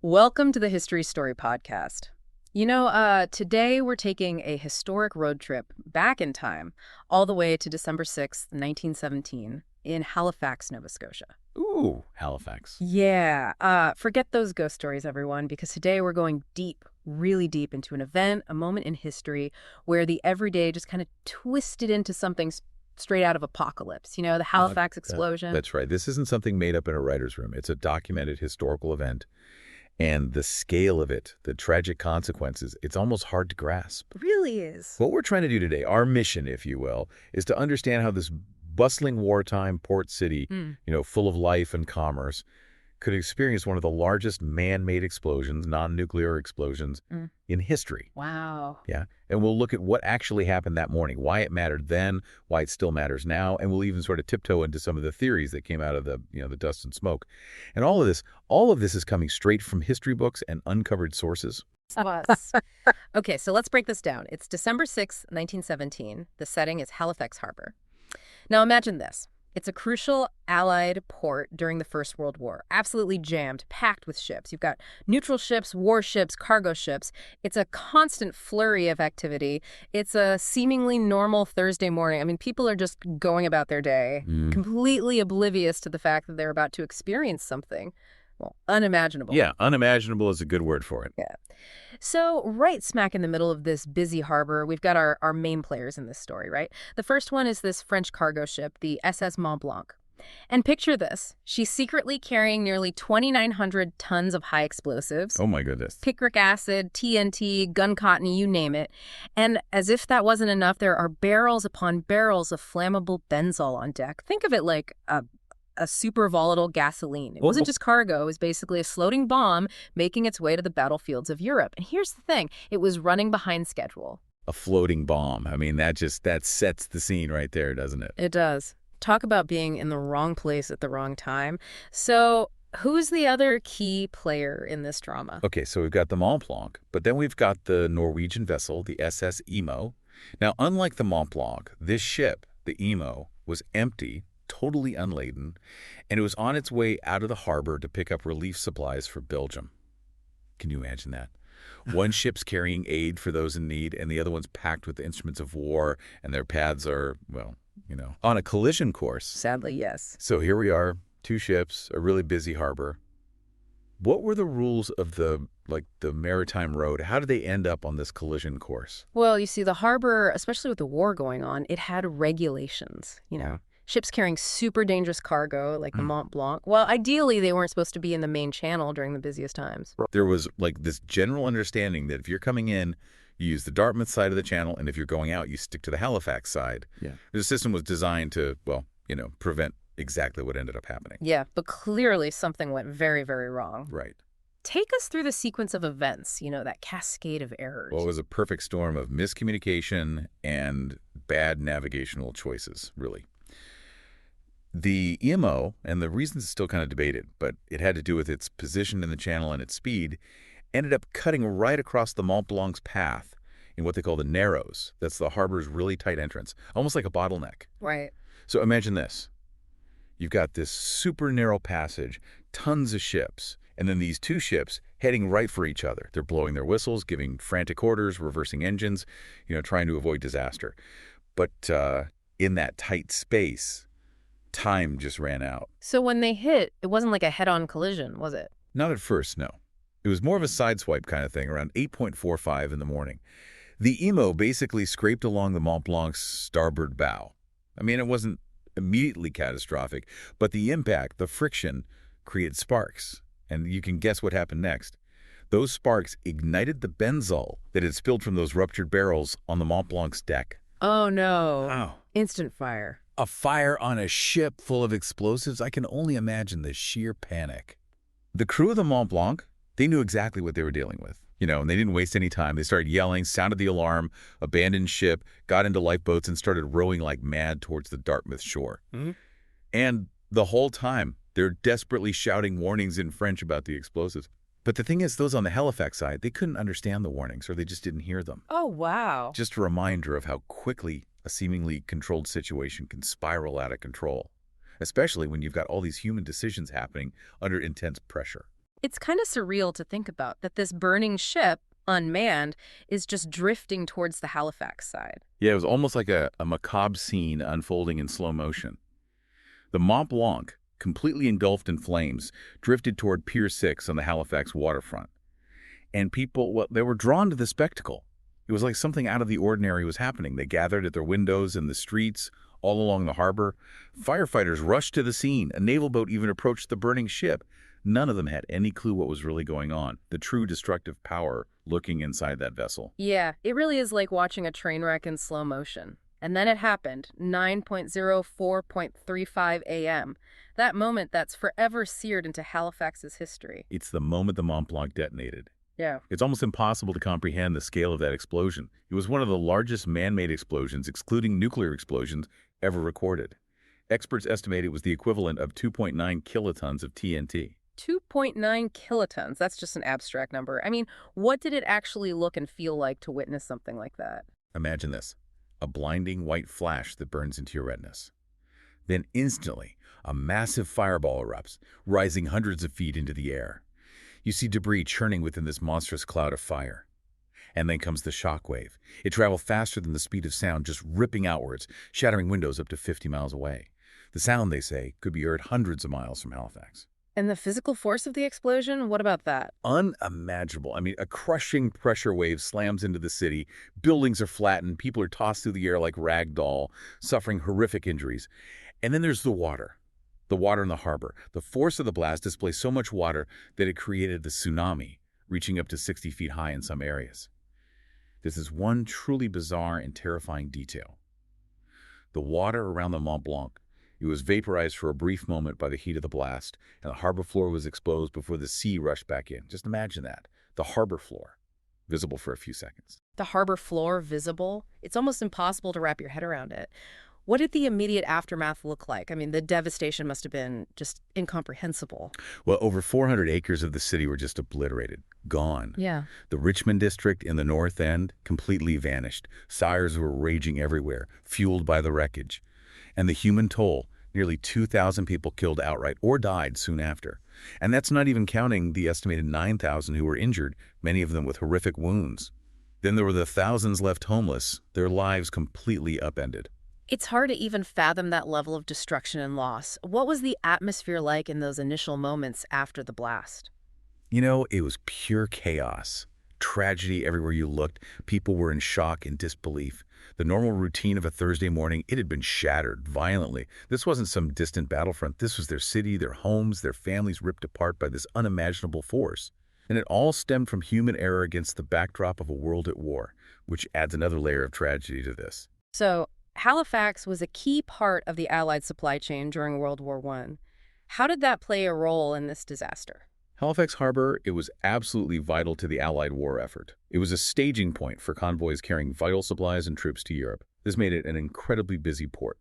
Welcome to the History Story Podcast. Today we're taking a historic road trip back in time, all the way to December 6th, 1917, in Halifax, Nova Scotia. Ooh, Halifax. Yeah, forget those ghost stories, everyone, because today we're going deep, really deep into an event, a moment in history where the everyday just kind of twisted into something straight out of Apocalypse. You know, the Halifax explosion. That's right. This isn't something made up in a writer's room. It's a documented historical event. And the scale of it, the tragic consequences, it's almost hard to grasp. It really is. What we're trying to do today, our mission, if you will, is to understand how this bustling wartime port city, full of life and commerce, could experience one of the largest man-made explosions, non-nuclear explosions, in history. Wow. Yeah. And we'll look at what actually happened that morning, why it mattered then, why it still matters now, and we'll even sort of tiptoe into some of the theories that came out of the dust and smoke. And all of this is coming straight from history books and uncovered sources. Us. Okay, so let's break this down. It's December 6th, 1917. The setting is Halifax Harbor. Now imagine this. It's a crucial Allied port during the First World War, absolutely jammed, packed with ships. You've got neutral ships, warships, cargo ships. It's a constant flurry of activity. It's a seemingly normal Thursday morning. I mean, people are just going about their day, completely oblivious to the fact that they're about to experience something, well, unimaginable. Yeah, unimaginable is a good word for it. Yeah. So right smack in the middle of this busy harbor, we've got our main players in this story, right? The first one is this French cargo ship, the SS Mont Blanc. And picture this. She's secretly carrying nearly 2,900 tons of high explosives. Oh, my goodness. Picric acid, TNT, gun cotton, you name it. And as if that wasn't enough, there are barrels upon barrels of flammable benzol on deck. Think of it like a super volatile gasoline. It wasn't just cargo. It was basically a floating bomb making its way to the battlefields of Europe. And here's the thing. It was running behind schedule. A floating bomb. I mean, that sets the scene right there, doesn't it? It does. Talk about being in the wrong place at the wrong time. So who's the other key player in this drama? Okay, so we've got the Mont Blanc, but then we've got the Norwegian vessel, the SS Emo. Now, unlike the Mont Blanc, this ship, the Emo, was empty, totally unladen, and it was on its way out of the harbor to pick up relief supplies for Belgium. Can you imagine that? One ship's carrying aid for those in need, and the other one's packed with the instruments of war, and their paths are, on a collision course. Sadly, yes. So here we are, two ships, a really busy harbor. What were the rules of the maritime road? How did they end up on this collision course? Well, you see, the harbor, especially with the war going on, it had regulations, Ships carrying super dangerous cargo, like the Mont Blanc. Well, ideally, they weren't supposed to be in the main channel during the busiest times. There was this general understanding that if you're coming in, you use the Dartmouth side of the channel, and if you're going out, you stick to the Halifax side. Yeah. The system was designed to, prevent exactly what ended up happening. Yeah, but clearly something went very, very wrong. Right. Take us through the sequence of events, that cascade of errors. Well, it was a perfect storm of miscommunication and bad navigational choices, really. The EMO, and the reason it's still kind of debated, but it had to do with its position in the channel and its speed, ended up cutting right across the Mont Blanc's path in what they call the Narrows. That's the harbor's really tight entrance, almost like a bottleneck. Right. So imagine this. You've got this super narrow passage, tons of ships, and then these two ships heading right for each other. They're blowing their whistles, giving frantic orders, reversing engines, trying to avoid disaster. But in that tight space, time just ran out. So when they hit, it wasn't like a head-on collision, was it? Not at first, no. It was more of a sideswipe kind of thing around 8:45 in the morning. The Emo basically scraped along the Mont Blanc's starboard bow. I mean, it wasn't immediately catastrophic, but the impact, the friction, created sparks. And you can guess what happened next. Those sparks ignited the benzol that had spilled from those ruptured barrels on the Mont Blanc's deck. Oh, no. Wow. Instant fire. A fire on a ship full of explosives? I can only imagine the sheer panic. The crew of the Mont Blanc, they knew exactly what they were dealing with. And they didn't waste any time. They started yelling, sounded the alarm, abandoned ship, got into lifeboats, and started rowing like mad towards the Dartmouth shore. And the whole time, they're desperately shouting warnings in French about the explosives. But the thing is, those on the Halifax side, they couldn't understand the warnings, or they just didn't hear them. Oh, wow. Just a reminder of how quickly a seemingly controlled situation can spiral out of control, especially when you've got all these human decisions happening under intense pressure. It's kind of surreal to think about that this burning ship, unmanned, is just drifting towards the Halifax side. Yeah, it was almost like a macabre scene unfolding in slow motion. The Mont Blanc, completely engulfed in flames, drifted toward Pier 6 on the Halifax waterfront. And people, well, they were drawn to the spectacle. It was like something out of the ordinary was happening. They gathered at their windows in the streets, all along the harbor. Firefighters rushed to the scene. A naval boat even approached the burning ship. None of them had any clue what was really going on, the true destructive power lurking inside that vessel. Yeah, it really is like watching a train wreck in slow motion. And then it happened, 9:04.35 a.m. That moment that's forever seared into Halifax's history. It's the moment the Mont Blanc detonated. Yeah. It's almost impossible to comprehend the scale of that explosion. It was one of the largest man-made explosions, excluding nuclear explosions, ever recorded. Experts estimate it was the equivalent of 2.9 kilotons of TNT. 2.9 kilotons. That's just an abstract number. I mean, what did it actually look and feel like to witness something like that? Imagine this, a blinding white flash that burns into your retinas. Then instantly, a massive fireball erupts, rising hundreds of feet into the air. You see debris churning within this monstrous cloud of fire. And then comes the shockwave. It traveled faster than the speed of sound, just ripping outwards, shattering windows up to 50 miles away. The sound, they say, could be heard hundreds of miles from Halifax. And the physical force of the explosion? What about that? Unimaginable. I mean, a crushing pressure wave slams into the city. Buildings are flattened. People are tossed through the air like rag doll, suffering horrific injuries. And then there's the water. The water in the harbor. The force of the blast displaced so much water that it created the tsunami, reaching up to 60 feet high in some areas. This is one truly bizarre and terrifying detail. The water around the Mont Blanc, it was vaporized for a brief moment by the heat of the blast, and the harbor floor was exposed before the sea rushed back in. Just imagine that. The harbor floor, visible for a few seconds. The harbor floor visible? It's almost impossible to wrap your head around it. What did the immediate aftermath look like? I mean, the devastation must have been just incomprehensible. Well, over 400 acres of the city were just obliterated, gone. Yeah. The Richmond district in the north end completely vanished. Fires were raging everywhere, fueled by the wreckage. And the human toll, nearly 2,000 people killed outright or died soon after. And that's not even counting the estimated 9,000 who were injured, many of them with horrific wounds. Then there were the thousands left homeless, their lives completely upended. It's hard to even fathom that level of destruction and loss. What was the atmosphere like in those initial moments after the blast? You know, it was pure chaos. Tragedy everywhere you looked. People were in shock and disbelief. The normal routine of a Thursday morning, it had been shattered violently. This wasn't some distant battlefront. This was their city, their homes, their families ripped apart by this unimaginable force. And it all stemmed from human error against the backdrop of a world at war, which adds another layer of tragedy to this. So, Halifax was a key part of the Allied supply chain during World War I. How did that play a role in this disaster? Halifax Harbor, it was absolutely vital to the Allied war effort. It was a staging point for convoys carrying vital supplies and troops to Europe. This made it an incredibly busy port.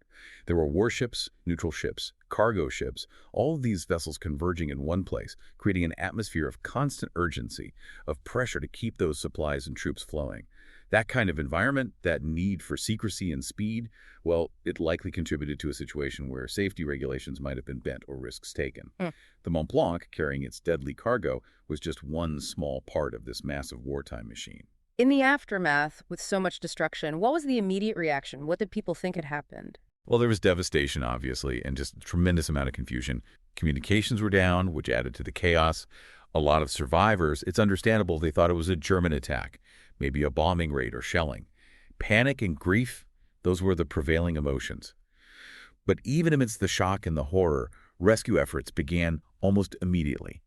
There were warships, neutral ships, cargo ships, all of these vessels converging in one place, creating an atmosphere of constant urgency, of pressure to keep those supplies and troops flowing. That kind of environment, that need for secrecy and speed, well, it likely contributed to a situation where safety regulations might have been bent or risks taken. The Mont Blanc, carrying its deadly cargo, was just one small part of this massive wartime machine. In the aftermath, with so much destruction, what was the immediate reaction? What did people think had happened? Well, there was devastation, obviously, and just a tremendous amount of confusion. Communications were down, which added to the chaos. A lot of survivors, it's understandable they thought it was a German attack, maybe a bombing raid or shelling. Panic and grief, those were the prevailing emotions. But even amidst the shock and the horror, rescue efforts began almost immediately.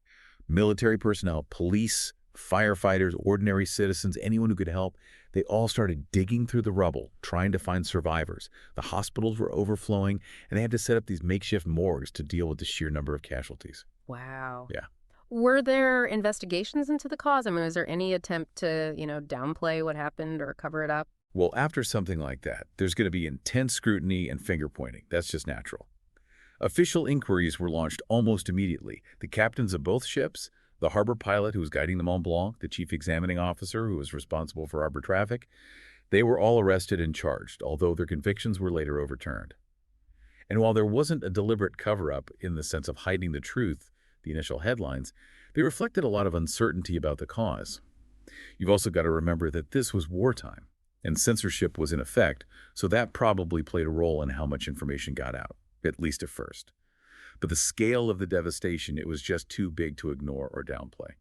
Military personnel, police, firefighters, ordinary citizens, anyone who could help, they all started digging through the rubble, trying to find survivors. The hospitals were overflowing, and they had to set up these makeshift morgues to deal with the sheer number of casualties. Wow. Yeah. Were there investigations into the cause? I mean, was there any attempt to, downplay what happened or cover it up? Well, after something like that, there's going to be intense scrutiny and finger-pointing. That's just natural. Official inquiries were launched almost immediately. The captains of both ships, the harbor pilot who was guiding the Mont Blanc, the chief examining officer who was responsible for harbor traffic, they were all arrested and charged, although their convictions were later overturned. And while there wasn't a deliberate cover-up in the sense of hiding the truth, the initial headlines, They reflected a lot of uncertainty about the cause. You've also got to remember that this was wartime, and censorship was in effect, so that probably played a role in how much information got out, at least at first. But the scale of the devastation, it was just too big to ignore or downplay.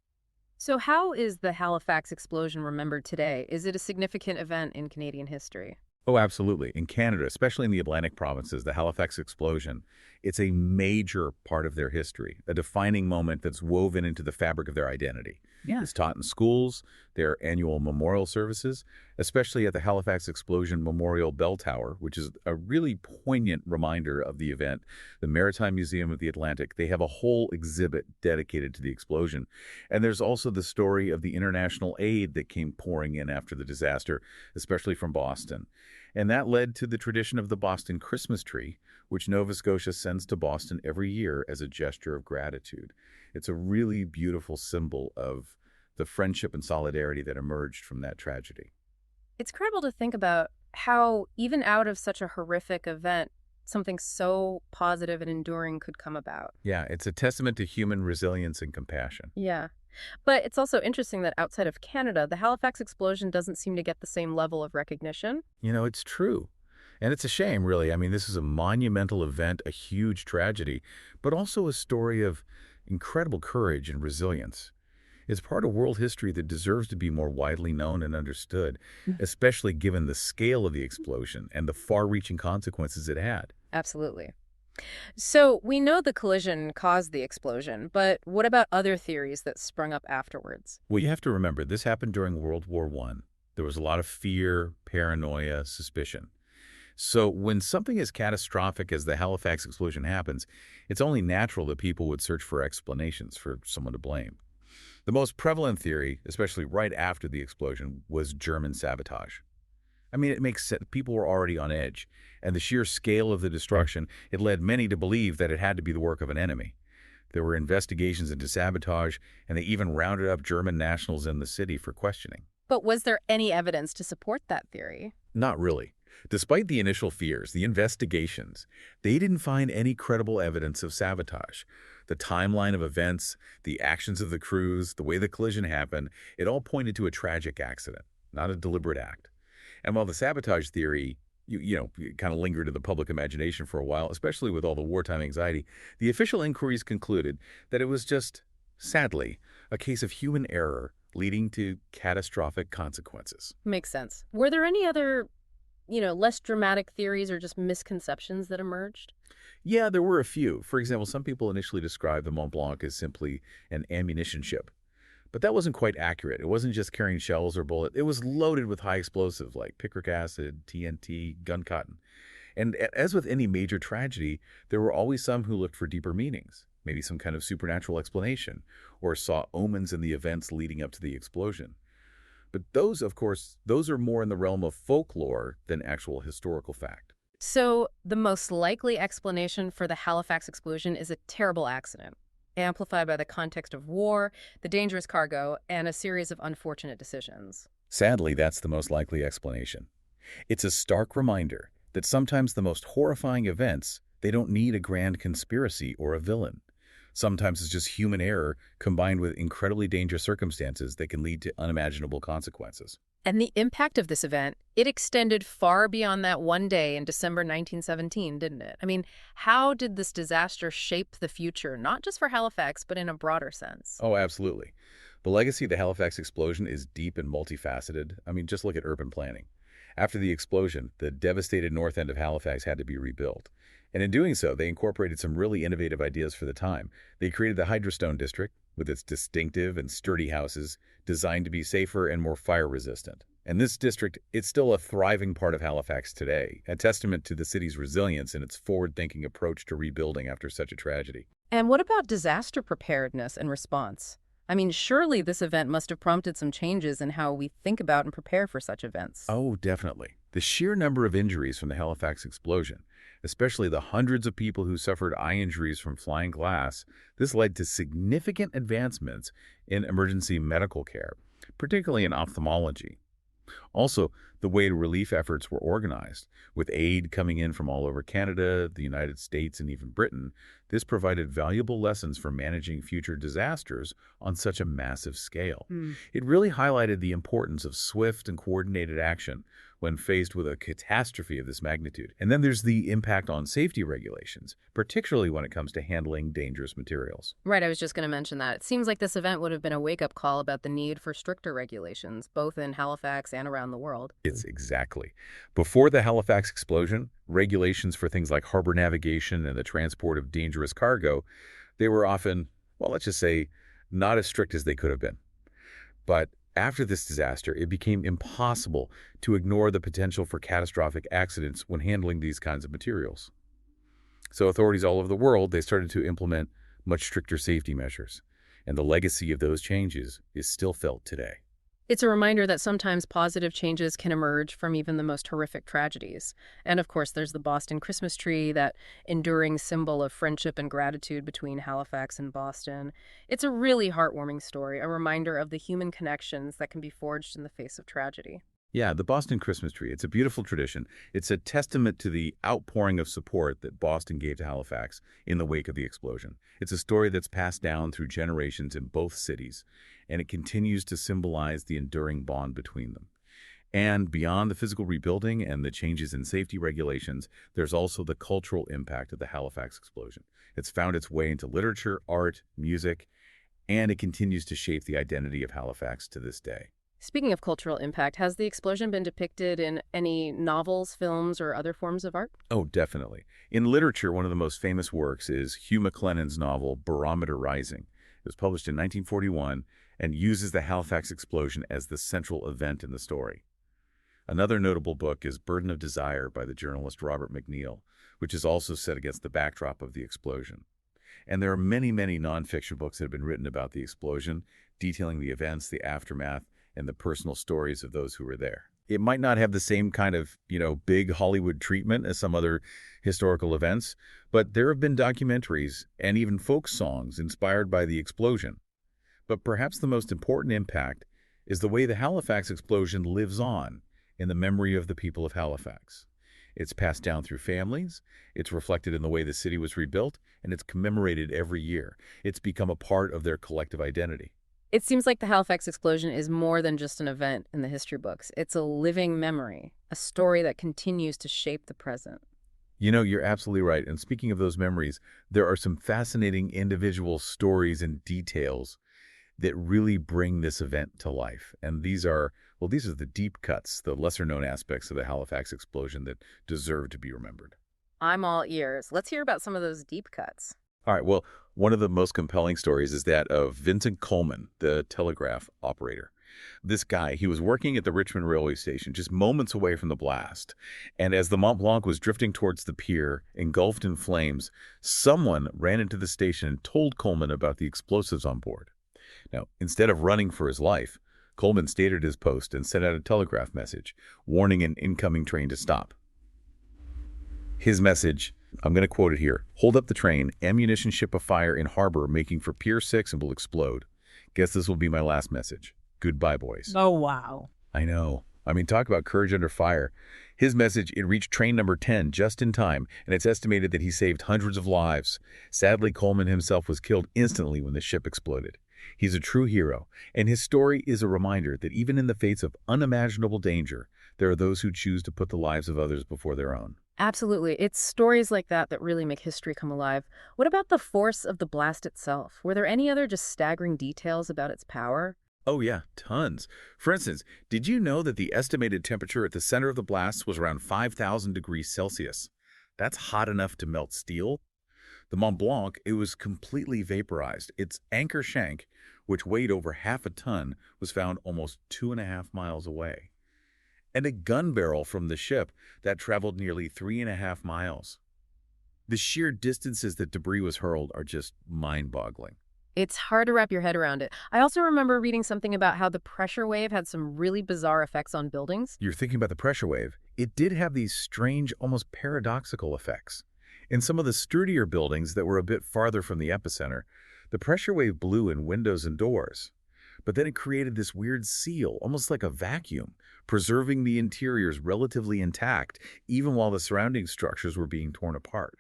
So how is the Halifax explosion remembered today? Is it a significant event in Canadian history? Oh, absolutely. In Canada, especially in the Atlantic provinces, the Halifax explosion, it's a major part of their history, a defining moment that's woven into the fabric of their identity. Yeah. It's taught in schools, their annual memorial services, especially at the Halifax Explosion Memorial Bell Tower, which is a really poignant reminder of the event. The Maritime Museum of the Atlantic, they have a whole exhibit dedicated to the explosion. And there's also the story of the international aid that came pouring in after the disaster, especially from Boston. And that led to the tradition of the Boston Christmas tree, which Nova Scotia sends to Boston every year as a gesture of gratitude. It's a really beautiful symbol of the friendship and solidarity that emerged from that tragedy. It's incredible to think about how, even out of such a horrific event, something so positive and enduring could come about. Yeah, it's a testament to human resilience and compassion. Yeah. But it's also interesting that outside of Canada, the Halifax explosion doesn't seem to get the same level of recognition. You know, it's true. And it's a shame, really. I mean, this is a monumental event, a huge tragedy, but also a story of incredible courage and resilience. It's part of world history that deserves to be more widely known and understood, especially given the scale of the explosion and the far-reaching consequences it had. Absolutely. So we know the collision caused the explosion, but what about other theories that sprung up afterwards? Well, you have to remember, this happened during World War I. There was a lot of fear, paranoia, suspicion. So when something as catastrophic as the Halifax explosion happens, it's only natural that people would search for explanations for someone to blame. The most prevalent theory, especially right after the explosion, was German sabotage. I mean, it makes sense. People were already on edge, and the sheer scale of the destruction, it led many to believe that it had to be the work of an enemy. There were investigations into sabotage, and they even rounded up German nationals in the city for questioning. But was there any evidence to support that theory? Not really. Despite the initial fears, the investigations, they didn't find any credible evidence of sabotage. The timeline of events, the actions of the crews, the way the collision happened, it all pointed to a tragic accident, not a deliberate act. And while the sabotage theory, kind of lingered in the public imagination for a while, especially with all the wartime anxiety, the official inquiries concluded that it was just, sadly, a case of human error leading to catastrophic consequences. Makes sense. Were there any other, less dramatic theories or just misconceptions that emerged? Yeah, there were a few. For example, some people initially described the Mont Blanc as simply an ammunition ship. But that wasn't quite accurate. It wasn't just carrying shells or bullets. It was loaded with high explosives like picric acid, TNT, gun cotton. And as with any major tragedy, there were always some who looked for deeper meanings, maybe some kind of supernatural explanation, or saw omens in the events leading up to the explosion. But those, of course, those are more in the realm of folklore than actual historical fact. So the most likely explanation for the Halifax explosion is a terrible accident, amplified by the context of war, the dangerous cargo, and a series of unfortunate decisions. Sadly, that's the most likely explanation. It's a stark reminder that sometimes the most horrifying events, they don't need a grand conspiracy or a villain. Sometimes it's just human error combined with incredibly dangerous circumstances that can lead to unimaginable consequences. And the impact of this event, it extended far beyond that one day in December 1917, didn't it? I mean, how did this disaster shape the future, not just for Halifax, but in a broader sense? Oh, absolutely. The legacy of the Halifax explosion is deep and multifaceted. I mean, just look at urban planning. After the explosion, the devastated north end of Halifax had to be rebuilt. And in doing so, they incorporated some really innovative ideas for the time. They created the Hydrostone District, with its distinctive and sturdy houses, designed to be safer and more fire-resistant. And this district, it's still a thriving part of Halifax today, a testament to the city's resilience and its forward-thinking approach to rebuilding after such a tragedy. And what about disaster preparedness and response? I mean, surely this event must have prompted some changes in how we think about and prepare for such events. Oh, definitely. The sheer number of injuries from the Halifax explosion, especially the hundreds of people who suffered eye injuries from flying glass, this led to significant advancements in emergency medical care, particularly in ophthalmology. Also, the way relief efforts were organized, with aid coming in from all over Canada, the United States, and even Britain, this provided valuable lessons for managing future disasters on such a massive scale. Hmm. It really highlighted the importance of swift and coordinated action when faced with a catastrophe of this magnitude. And then there's the impact on safety regulations, particularly when it comes to handling dangerous materials. Right, I was just going to mention that. It seems like this event would have been a wake-up call about the need for stricter regulations, both in Halifax and around the world. It's exactly. Before the Halifax explosion, regulations for things like harbor navigation and the transport of dangerous cargo, they were often, well, let's just say, not as strict as they could have been. But after this disaster, it became impossible to ignore the potential for catastrophic accidents when handling these kinds of materials. So authorities all over the world, they started to implement much stricter safety measures. And the legacy of those changes is still felt today. It's a reminder that sometimes positive changes can emerge from even the most horrific tragedies. And of course, there's the Boston Christmas tree, that enduring symbol of friendship and gratitude between Halifax and Boston. It's a really heartwarming story, a reminder of the human connections that can be forged in the face of tragedy. Yeah, the Boston Christmas tree, it's a beautiful tradition. It's a testament to the outpouring of support that Boston gave to Halifax in the wake of the explosion. It's a story that's passed down through generations in both cities, and it continues to symbolize the enduring bond between them. And beyond the physical rebuilding and the changes in safety regulations, there's also the cultural impact of the Halifax explosion. It's found its way into literature, art, music, and it continues to shape the identity of Halifax to this day. Speaking of cultural impact, has the explosion been depicted in any novels, films, or other forms of art? Oh, definitely. In literature, one of the most famous works is Hugh MacLennan's novel Barometer Rising. It was published in 1941 and uses the Halifax explosion as the central event in the story. Another notable book is Burden of Desire by the journalist Robert McNeill, which is also set against the backdrop of the explosion. And there are many, many nonfiction books that have been written about the explosion, detailing the events, the aftermath, and the personal stories of those who were there. It might not have the same kind of, big Hollywood treatment as some other historical events, but there have been documentaries and even folk songs inspired by the explosion. But perhaps the most important impact is the way the Halifax explosion lives on in the memory of the people of Halifax. It's passed down through families, it's reflected in the way the city was rebuilt, and it's commemorated every year. It's become a part of their collective identity. It seems like the Halifax explosion is more than just an event in the history books. It's a living memory, a story that continues to shape the present. You're absolutely right. And speaking of those memories, there are some fascinating individual stories and details that really bring this event to life. And these are the deep cuts, the lesser-known aspects of the Halifax explosion that deserve to be remembered. I'm all ears. Let's hear about some of those deep cuts. All right, well, one of the most compelling stories is that of Vincent Coleman, the telegraph operator. This guy, he was working at the Richmond railway station just moments away from the blast. And as the Mont Blanc was drifting towards the pier, engulfed in flames, someone ran into the station and told Coleman about the explosives on board. Now, instead of running for his life, Coleman stayed at his post and sent out a telegraph message, warning an incoming train to stop. His message, I'm going to quote it here. "Hold up the train. Ammunition ship afire in harbor making for Pier 6 and will explode. Guess this will be my last message. Goodbye, boys." Oh, wow. I know. I mean, talk about courage under fire. His message, it reached train number 10 just in time, and it's estimated that he saved hundreds of lives. Sadly, Coleman himself was killed instantly when the ship exploded. He's a true hero, and his story is a reminder that even in the face of unimaginable danger, there are those who choose to put the lives of others before their own. Absolutely. It's stories like that that really make history come alive. What about the force of the blast itself? Were there any other just staggering details about its power? Oh yeah, tons. For instance, did you know that the estimated temperature at the center of the blast was around 5,000 degrees Celsius? That's hot enough to melt steel. The Mont Blanc, it was completely vaporized. Its anchor shank, which weighed over half a ton, was found almost 2.5 miles away. And a gun barrel from the ship that traveled nearly 3.5 miles. The sheer distances that debris was hurled are just mind-boggling. It's hard to wrap your head around it. I also remember reading something about how the pressure wave had some really bizarre effects on buildings. You're thinking about the pressure wave. It did have these strange, almost paradoxical effects. In some of the sturdier buildings that were a bit farther from the epicenter, the pressure wave blew in windows and doors. but then it created this weird seal, almost like a vacuum, preserving the interiors relatively intact, even while the surrounding structures were being torn apart.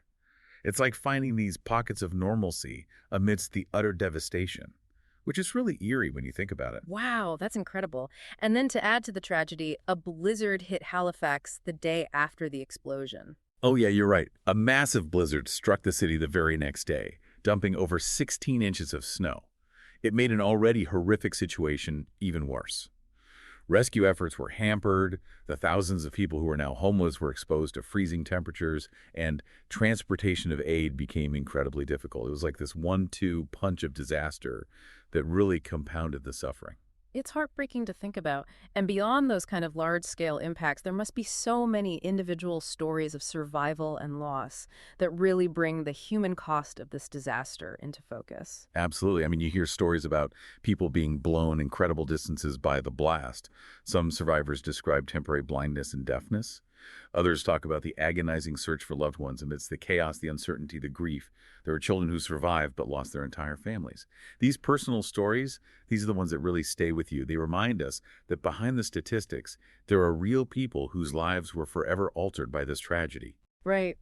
It's like finding these pockets of normalcy amidst the utter devastation, which is really eerie when you think about it. Wow, that's incredible. And then to add to the tragedy, a blizzard hit Halifax the day after the explosion. Oh yeah, you're right. A massive blizzard struck the city the very next day, dumping over 16 inches of snow. It made an already horrific situation even worse. Rescue efforts were hampered, the thousands of people who were now homeless were exposed to freezing temperatures, and transportation of aid became incredibly difficult. It was like this one-two punch of disaster that really compounded the suffering. It's heartbreaking to think about. And beyond those kind of large-scale impacts, there must be so many individual stories of survival and loss that really bring the human cost of this disaster into focus. Absolutely. I mean, you hear stories about people being blown incredible distances by the blast. Some survivors describe temporary blindness and deafness. Others talk about the agonizing search for loved ones amidst the chaos, the uncertainty, the grief. There are children who survived but lost their entire families. These personal stories, these are the ones that really stay with you. They remind us that behind the statistics, there are real people whose lives were forever altered by this tragedy. Right.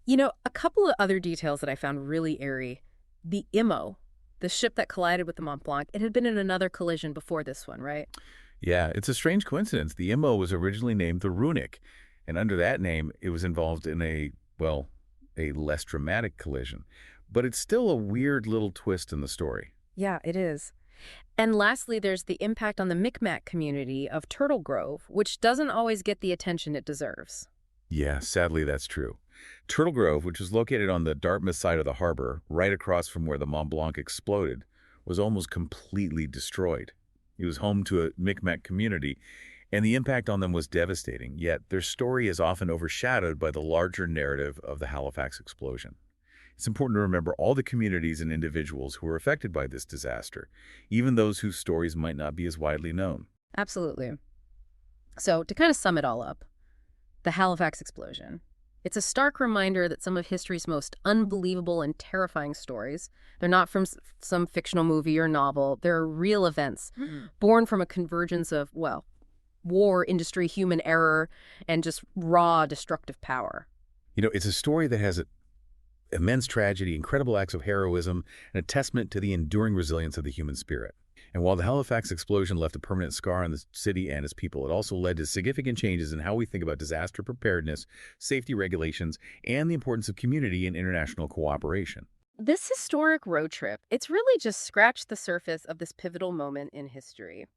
You know, a couple of other details that I found really eerie. The IMO, the ship that collided with the Mont Blanc, it had been in another collision before this one, right? Yeah, it's a strange coincidence. The IMO was originally named the Runic, and under that name, it was involved in well, a less dramatic collision. But it's still a weird little twist in the story. Yeah, it is. And lastly, there's the impact on the Micmac community of Turtle Grove, which doesn't always get the attention it deserves. Yeah, sadly, that's true. Turtle Grove, which was located on the Dartmouth side of the harbor, right across from where the Mont Blanc exploded, was almost completely destroyed. It was home to a Micmac community, and the impact on them was devastating, yet their story is often overshadowed by the larger narrative of the Halifax explosion. It's important to remember all the communities and individuals who were affected by this disaster, even those whose stories might not be as widely known. Absolutely. So, to kind of sum it all up, the Halifax explosion. It's a stark reminder that some of history's most unbelievable and terrifying stories, they're not from some fictional movie or novel. They're real events born from a convergence of, well, war, industry, human error, and just raw destructive power. You know, it's a story that has immense tragedy, incredible acts of heroism, and a testament to the enduring resilience of the human spirit. And while the Halifax explosion left a permanent scar on the city and its people, it also led to significant changes in how we think about disaster preparedness, safety regulations, and the importance of community and international cooperation. This historic road trip, it's really just scratched the surface of this pivotal moment in history.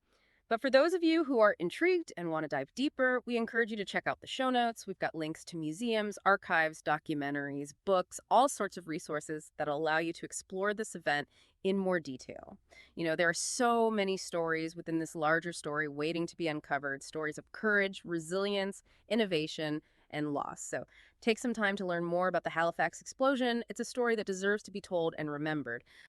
But for those of you who are intrigued and want to dive deeper, we encourage you to check out the show notes. We've got links to museums, archives, documentaries, books, all sorts of resources that'll allow you to explore this event in more detail. You know, there are so many stories within this larger story waiting to be uncovered, stories of courage, resilience, innovation, and loss. So take some time to learn more about the Halifax explosion. It's a story that deserves to be told and remembered.